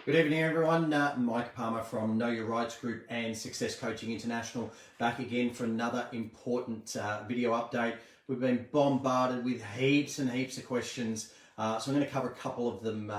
Good evening, everyone. Mike Palmer from Know Your Rights Group and Success Coaching International, back again for another important video update. We've been bombarded with heaps and heaps of questions, so I'm going to cover a couple of them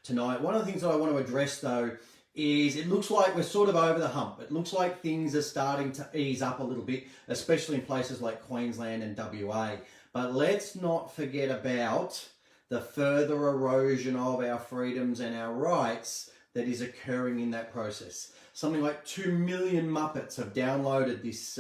tonight. One of the things that I want to address, though, is it looks like we're sort of over the hump. It looks like things are starting to ease up a little bit, especially in places like Queensland and WA. But let's not forget about the further erosion of our freedoms and our rights that is occurring in that process. Something like 2 million Muppets have downloaded this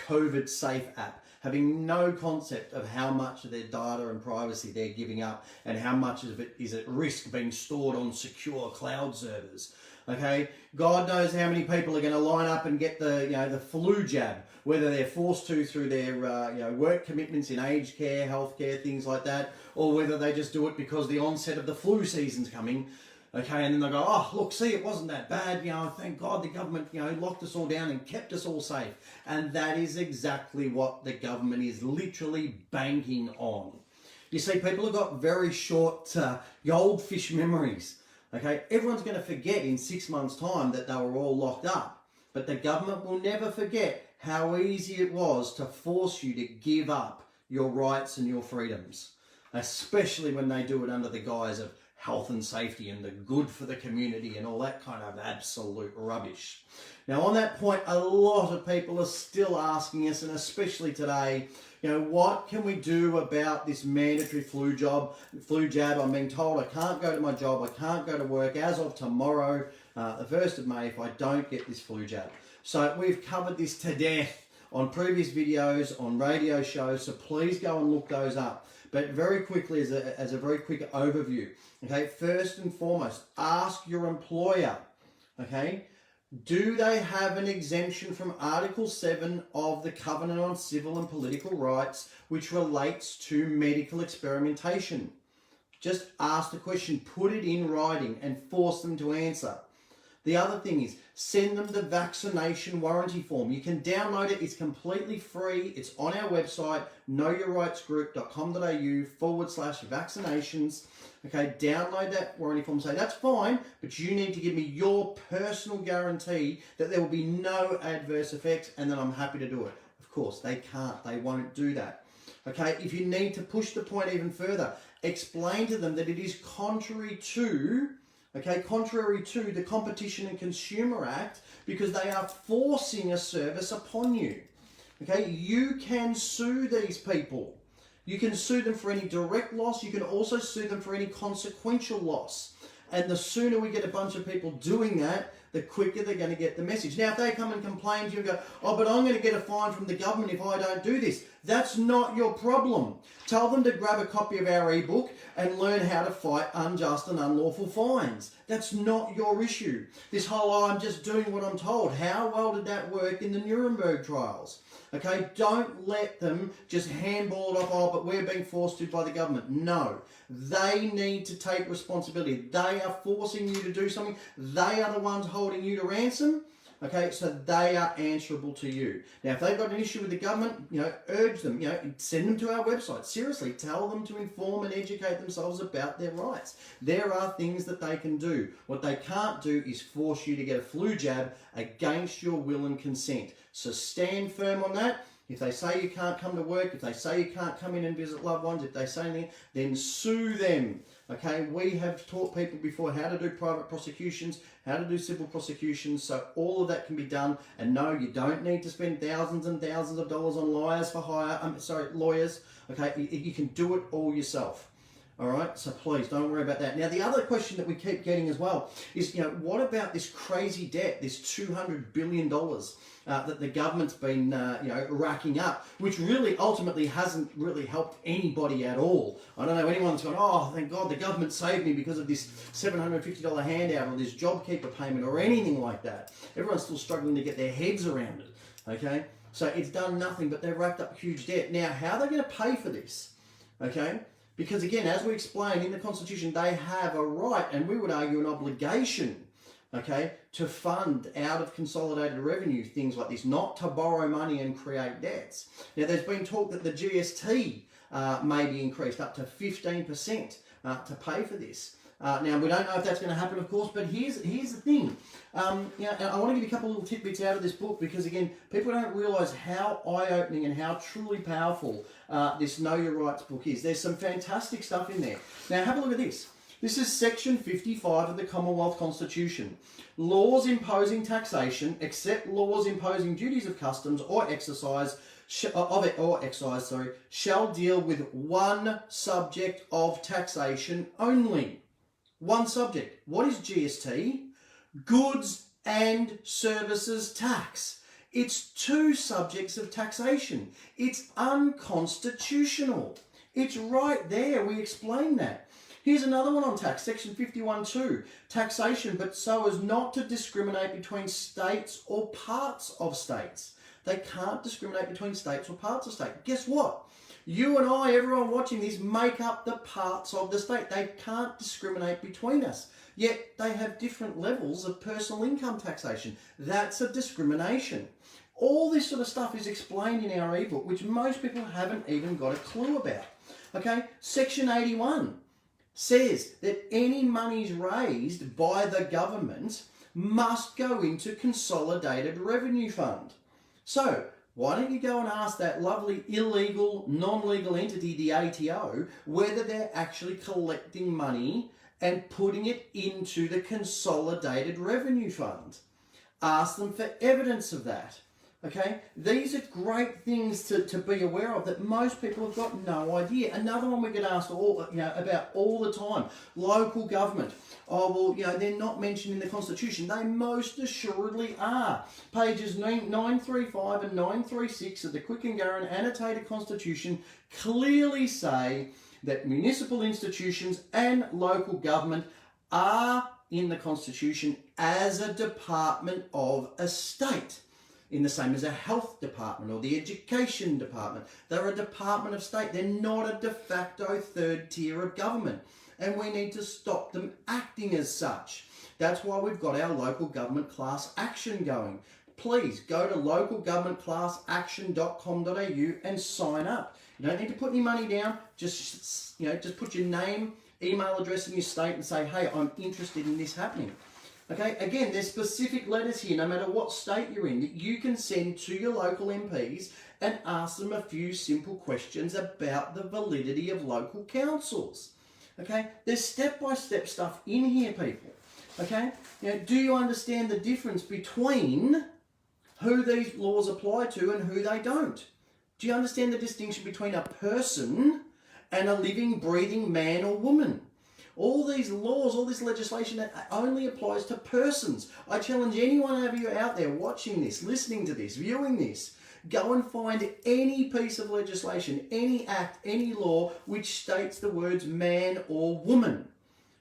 COVID Safe app, having no concept of how much of their data and privacy they're giving up and how much of it is at risk being stored on secure cloud servers. Okay, God knows how many people are going to line up and get the flu jab, whether they're forced to through their work commitments in aged care, healthcare, things like that, or whether they just do it because the onset of the flu season's coming. Okay, and then they go, oh, look, see, it wasn't that bad. Thank God the government, locked us all down and kept us all safe. And that is exactly what the government is literally banking on. You see, people have got very short goldfish memories. Okay, everyone's going to forget in 6 months' time that they were all locked up. But the government will never forget how easy it was to force you to give up your rights and your freedoms, especially when they do it under the guise of health and safety and the good for the community and all that kind of absolute rubbish. Now, on that point, a lot of people are still asking us, and especially today, what can we do about this mandatory flu jab? I'm being told I can't go to my job, I can't go to work as of tomorrow, the 1st of May, if I don't get this flu jab. So we've covered this to death on previous videos, on radio shows, so please go and look those up. But very quickly, as a very quick overview, okay, first and foremost, ask your employer, okay, do they have an exemption from Article 7 of the Covenant on Civil and Political Rights, which relates to medical experimentation? Just ask the question, put it in writing, and force them to answer. The other thing is, send them the vaccination warranty form. You can download it. It's completely free. It's on our website, knowyourrightsgroup.com.au/vaccinations. Okay, download that warranty form. Say, that's fine, but you need to give me your personal guarantee that there will be no adverse effects and that I'm happy to do it. Of course, they can't. They won't do that. Okay, if you need to push the point even further, explain to them that it is contrary to the Competition and Consumer Act, because they are forcing a service upon you. Okay, you can sue these people. You can sue them for any direct loss. You can also sue them for any consequential loss. And the sooner we get a bunch of people doing that, the quicker they're going to get the message. Now, if they come and complain to you and go, oh, but I'm going to get a fine from the government if I don't do this, that's not your problem. Tell them to grab a copy of our ebook and learn how to fight unjust and unlawful fines. That's not your issue. This whole, oh, I'm just doing what I'm told. How well did that work in the Nuremberg trials? Okay, don't let them just handball it off, oh, but we're being forced to by the government. No, they need to take responsibility. They are forcing you to do something. They are the ones holding you to ransom. Okay, so they are answerable to you. Now, if they've got an issue with the government, urge them, send them to our website. Seriously, tell them to inform and educate themselves about their rights. There are things that they can do. What they can't do is force you to get a flu jab against your will and consent. So stand firm on that. If they say you can't come to work, if they say you can't come in and visit loved ones, if they say anything, then sue them. Okay, we have taught people before how to do private prosecutions, how to do civil prosecutions, so all of that can be done. And no, you don't need to spend thousands and thousands of dollars on lawyers. Okay, you can do it all yourself. All right, so please don't worry about that. Now, the other question that we keep getting as well is, what about this crazy debt, this $200 billion that the government's been, racking up, which really ultimately hasn't really helped anybody at all. I don't know anyone that's gone, oh, thank God the government saved me because of this $750 handout or this JobKeeper payment or anything like that. Everyone's still struggling to get their heads around it, okay? So it's done nothing, but they've racked up huge debt. Now, how are they going to pay for this, okay? Because again, as we explained in the Constitution, they have a right, and we would argue an obligation, okay, to fund out of consolidated revenue things like this, not to borrow money and create debts. Now, there's been talk that the GST may be increased up to 15% to pay for this. Now, we don't know if that's going to happen, of course, but here's the thing. I want to give you a couple of little tidbits out of this book because, again, people don't realise how eye-opening and how truly powerful this Know Your Rights book is. There's some fantastic stuff in there. Now, have a look at this. This is section 55 of the Commonwealth Constitution. Laws imposing taxation, except laws imposing duties of customs or excise, shall deal with one subject of taxation only. One subject. What is GST? Goods and Services Tax. It's two subjects of taxation. It's unconstitutional. It's right there. We explain that. Here's another one on tax, section 51(2). Taxation, but so as not to discriminate between states or parts of states. They can't discriminate between states or parts of state. Guess what? You and I, everyone watching this, make up the parts of the state. They can't discriminate between us. Yet they have different levels of personal income taxation. That's a discrimination. All this sort of stuff is explained in our ebook, which most people haven't even got a clue about. Okay, section 81 says that any monies raised by the government must go into Consolidated Revenue Fund. So, why don't you go and ask that lovely illegal, non-legal entity, the ATO, whether they're actually collecting money and putting it into the Consolidated Revenue Fund. Ask them for evidence of that. Okay, these are great things to be aware of that most people have got no idea. Another one we get asked about all the time: local government. Oh well, they're not mentioned in the Constitution. They most assuredly are. Pages 935 and 936 of the Quick and Garran Annotated Constitution clearly say that municipal institutions and local government are in the Constitution as a department of a state. In the same as a health department or the education department. They're a department of state. They're not a de facto third tier of government. And we need to stop them acting as such. That's why we've got our local government class action going. Please go to localgovernmentclassaction.com.au and sign up. You don't need to put any money down. Just put your name, email address in your state and say, hey, I'm interested in this happening. Okay, again, there's specific letters here, no matter what state you're in, that you can send to your local MPs and ask them a few simple questions about the validity of local councils. Okay, there's step-by-step stuff in here, people. Okay, do you understand the difference between who these laws apply to and who they don't? Do you understand the distinction between a person and a living, breathing man or woman? All these laws, all this legislation, that only applies to persons. I challenge any one of you out there watching this, listening to this, viewing this, go and find any piece of legislation, any act, any law which states the words man or woman.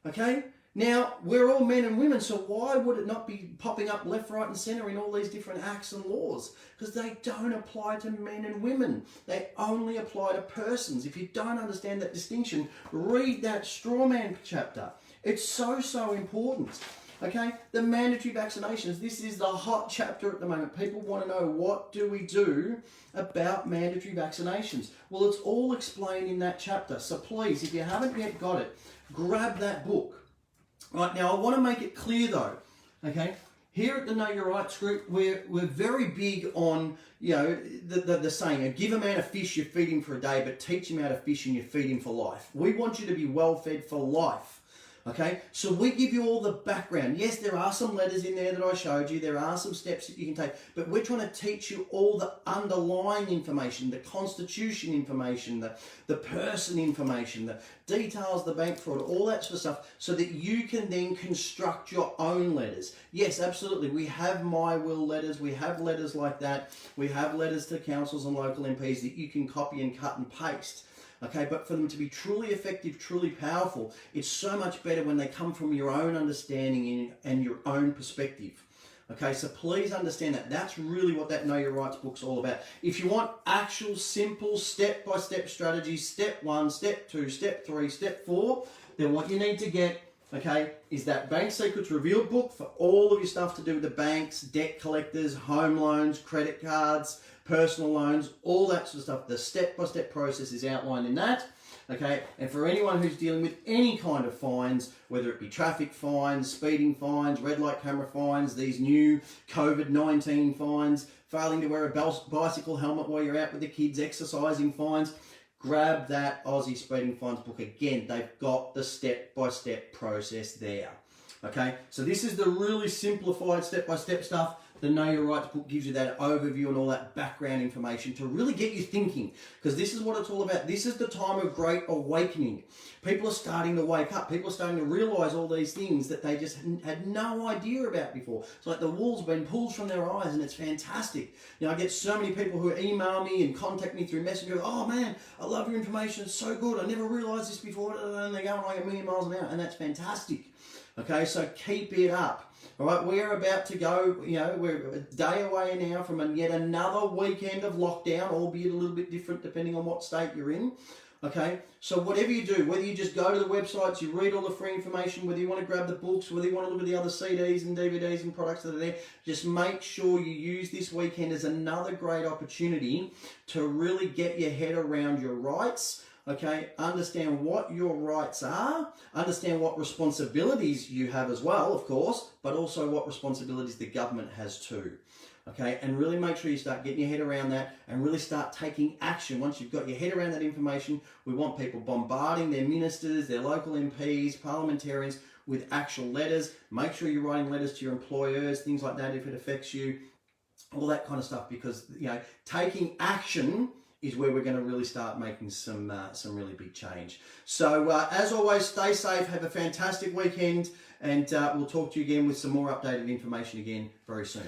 Okay? Now, we're all men and women, so why would it not be popping up left, right and centre in all these different acts and laws? Because they don't apply to men and women. They only apply to persons. If you don't understand that distinction, read that straw man chapter. It's so important. Okay? The mandatory vaccinations. This is the hot chapter at the moment. People want to know, what do we do about mandatory vaccinations? Well, it's all explained in that chapter. So please, if you haven't yet got it, grab that book. Right, now I want to make it clear though, okay, here at the Know Your Rights group, we're very big on, the saying, give a man a fish, you feed him for a day, but teach him how to fish and you feed him for life. We want you to be well fed for life. Okay, so we give you all the background. Yes, there are some letters in there that I showed you. There are some steps that you can take. But we're trying to teach you all the underlying information, the constitution information, the person information, the details, the bank fraud, all that sort of stuff, so that you can then construct your own letters. Yes, absolutely. We have my will letters. We have letters like that. We have letters to councils and local MPs that you can copy and cut and paste. Okay, but for them to be truly effective, truly powerful, it's so much better when they come from your own understanding and your own perspective. Okay, so please understand that. That's really what that Know Your Rights book's all about. If you want actual, simple, step-by-step strategies, step 1, step 2, step 3, step 4, then what you need to get, okay, is that Bank Secrets Revealed book for all of your stuff to do with the banks, debt collectors, home loans, credit cards, personal loans, all that sort of stuff. The step-by-step process is outlined in that. Okay, and for anyone who's dealing with any kind of fines, whether it be traffic fines, speeding fines, red light camera fines, these new COVID-19 fines, failing to wear a bicycle helmet while you're out with the kids, exercising fines, grab that Aussie Speeding Fines book. Again, they've got the step-by-step process there. Okay, so this is the really simplified step-by-step stuff. The Know Your Rights book gives you that overview and all that background information to really get you thinking, because this is what it's all about. This is the time of great awakening. People are starting to wake up. People are starting to realise all these things that they just had no idea about before. It's like the wool's been pulled from their eyes, and it's fantastic. You know, I get so many people who email me and contact me through Messenger. Oh man, I love your information. It's so good. I never realised this before. And they go like a million miles an hour, and that's fantastic. Okay, so keep it up. All right, we're about to go, you know, we're a day away now from yet another weekend of lockdown, albeit a little bit different depending on what state you're in. Okay, so whatever you do, whether you just go to the websites, you read all the free information, whether you want to grab the books, whether you want to look at the other CDs and DVDs and products that are there, just make sure you use this weekend as another great opportunity to really get your head around your rights. Okay, understand what your rights are, understand what responsibilities you have as well, of course, but also what responsibilities the government has too. Okay, and really make sure you start getting your head around that and really start taking action. Once you've got your head around that information, we want people bombarding their ministers, their local MPs, parliamentarians with actual letters. Make sure you're writing letters to your employers, things like that if it affects you, all that kind of stuff, because, you know, taking action is where we're going to really start making some really big change. So as always, stay safe, have a fantastic weekend, and we'll talk to you again with some more updated information again very soon.